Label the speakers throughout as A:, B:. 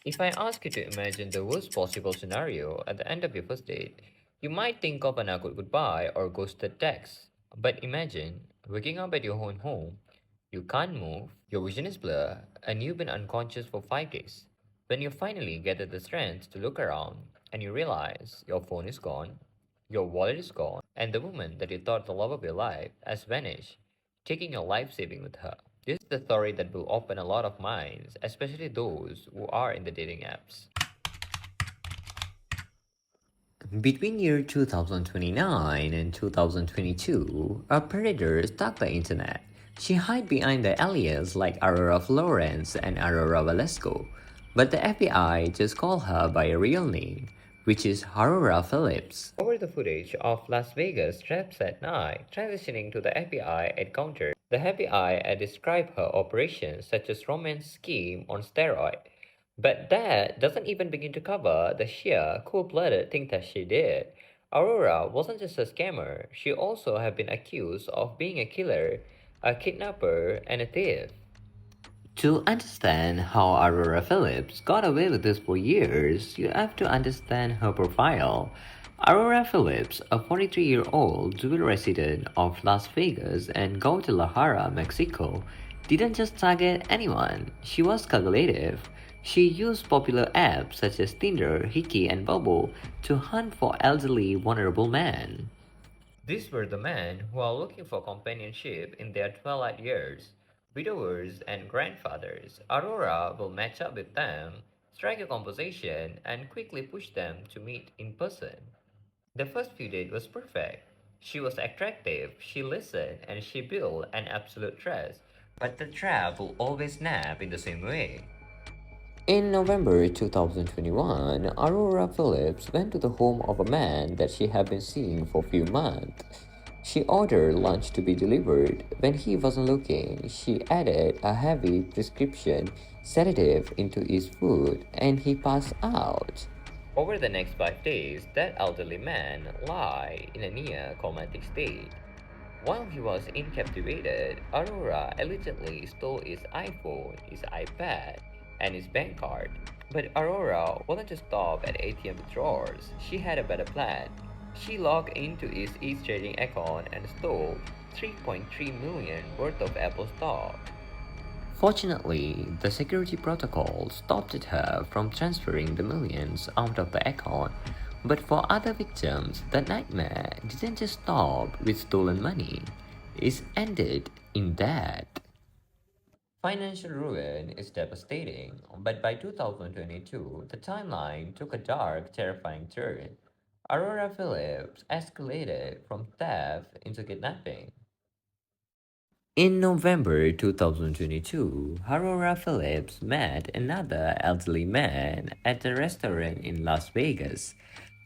A: If I ask you to imagine the worst possible scenario at the end of your first date, you might think of an awkward goodbye or ghosted text. But imagine waking up at your own home. You can't move, your vision is blurred, and you've been unconscious for 5 days. When you finally gather the strength to look around and you realize your phone is gone, your wallet is gone, and the woman that you thought the love of your life has vanished, taking your life saving with her. This is the story that will open a lot of minds, especially those who are in the dating apps.
B: Between year 2029 and 2022, a predator stalked the internet. She hid behind the alias like Aurora Florence and Aurora Valesco, but the FBI just called her by a real name, which is Aurora Phillips.
A: Over the footage of Las Vegas traps at night, transitioning to the FBI encounter, the FBI had described her operation such as romance scheme on steroid. But that doesn't even begin to cover the sheer cold-blooded thing that she did. Aurora wasn't just a scammer, she also had been accused of being a killer, a kidnapper, and a thief.
B: To understand how Aurora Phillips got away with this for years, you have to understand her profile. Aurora Phillips, a 43-year-old dual resident of Las Vegas and Guadalajara, Mexico, didn't just target anyone, she was calculative. She used popular apps such as Tinder, Hickey, and Bubble to hunt for elderly, vulnerable men.
A: These were the men who are looking for companionship in their twilight years, widowers and grandfathers. Aurora will match up with them, strike a conversation, and quickly push them to meet in person. The first few dates was perfect. She was attractive, she listened, and she built an absolute trust. But the trap will always snap in the same way.
B: In November 2021, Aurora Phillips went to the home of a man that she had been seeing for a few months. She ordered lunch to be delivered. When he wasn't looking, she added a heavy prescription sedative into his food and he passed out.
A: Over the next 5 days, that elderly man lay in a near comatic state. While he was incaptivated, Aurora allegedly stole his iPhone, his iPad, and his bank card. But Aurora wasn't just stop at ATM withdrawals. She had a better plan. She logged into his e-trading account and stole 3.3 million worth of Apple stock.
B: Fortunately, the security protocol stopped her from transferring the millions out of the account. But for other victims, the nightmare didn't just stop with stolen money, it ended in debt.
A: Financial ruin is devastating, but by 2022, the timeline took a dark, terrifying turn. Aurora Phillips escalated from theft into kidnapping.
B: In November 2022, Aurora Phillips met another elderly man at a restaurant in Las Vegas.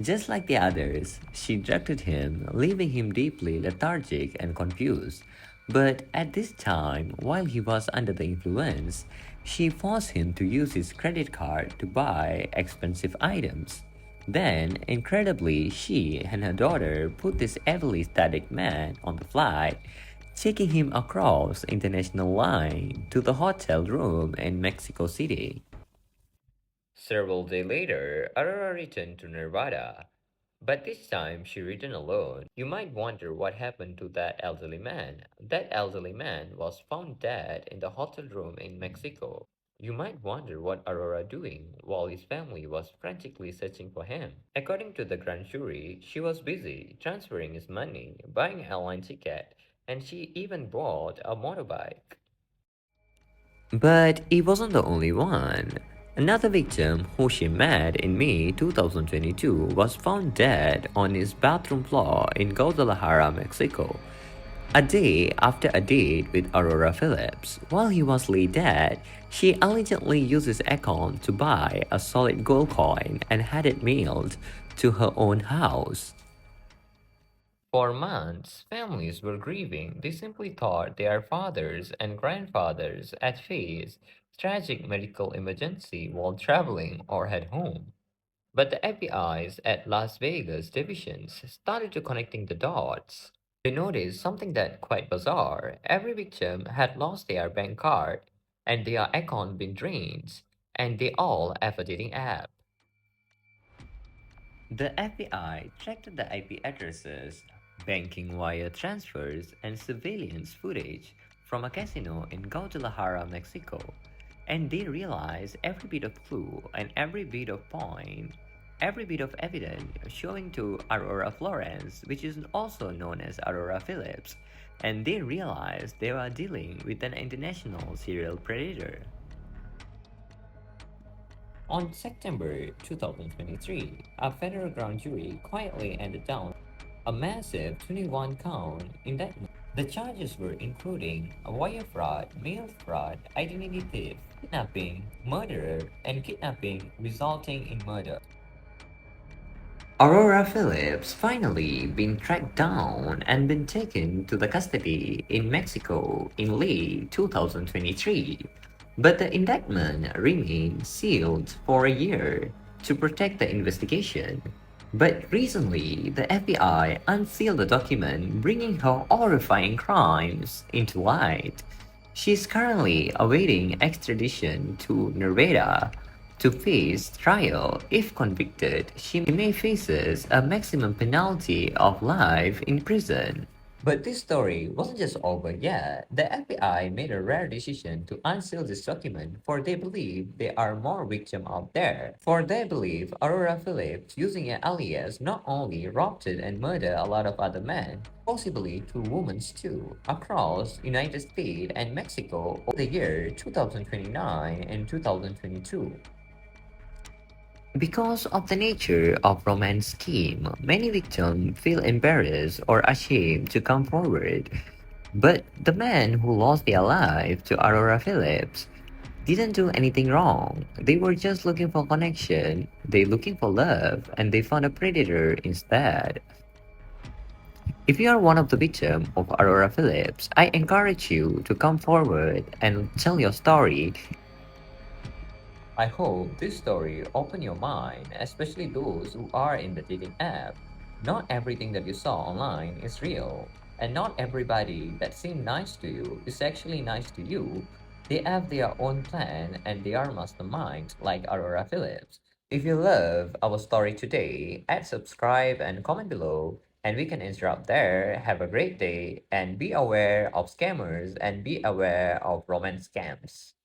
B: Just like the others, she drugged him, leaving him deeply lethargic and confused. But at this time, while he was under the influence, she forced him to use his credit card to buy expensive items. Then, incredibly, she and her daughter put this heavily static man on the flight, taking him across the international line to the hotel room in Mexico City.
A: Several days later, Aurora returned to Nevada, but this time she returned alone. You might wonder what happened to that elderly man. That elderly man was found dead in the hotel room in Mexico. You might wonder what Aurora doing while his family was frantically searching for him. According to the grand jury, she was busy transferring his money, buying an airline ticket, and she even bought a motorbike.
B: But he wasn't the only one. Another victim, who she met in May 2022, was found dead on his bathroom floor in Guadalajara, Mexico. A day after a date with Aurora Phillips, while he was laid dead, she allegedly used his account to buy a solid gold coin and had it mailed to her own house.
A: For months, families were grieving. They simply thought their fathers and grandfathers had faced tragic medical emergency while traveling or at home. But the FBI's at Las Vegas divisions started to connecting the dots. They noticed something that quite bizarre. Every victim had lost their bank card and their account been drained. and they all have a dating app.
B: The FBI tracked the IP addresses, banking wire transfers, and surveillance footage from a casino in Guadalajara, Mexico. And they realized every bit of clue and every bit of point, every bit of evidence showing to Aurora Florence, which is also known as Aurora Phillips. And they realized they were dealing with an international serial predator.
A: On September 2023, a federal grand jury quietly handed down a massive 21 count indictment. The charges were including a wire fraud, mail fraud, identity theft, kidnapping, murder, and kidnapping resulting in murder.
B: Aurora Phillips finally been tracked down and been taken to the custody in Mexico in late 2023. But the indictment remained sealed for a year to protect the investigation. But recently, the FBI unsealed a document bringing her horrifying crimes into light. She is currently awaiting extradition to Nevada to face trial. If convicted, she may faces a maximum penalty of life in prison.
A: But this story wasn't just over yet. The FBI made a rare decision to unseal this document, for they believe there are more victims out there. For they believe Aurora Phillips, using an alias, not only robbed and murdered a lot of other men, possibly two women too, across United States and Mexico over the year 2029 and 2022.
B: Because of the nature of romance scheme, many victims feel embarrassed or ashamed to come forward. But the men who lost their life to Aurora Phillips didn't do anything wrong. They were just looking for connection, they looking for love, and they found a predator instead. If you are one of the victims of Aurora Phillips, I encourage you to come forward and tell your story.
A: I hope this story opened your mind, especially those who are in the dating app. Not everything that you saw online is real, and not everybody that seemed nice to you is actually nice to you. They have their own plan and they are masterminds like Aurora Phillips. If you love our story today, add subscribe and comment below, and we can interrupt there. Have a great day and be aware of scammers and be aware of romance scams.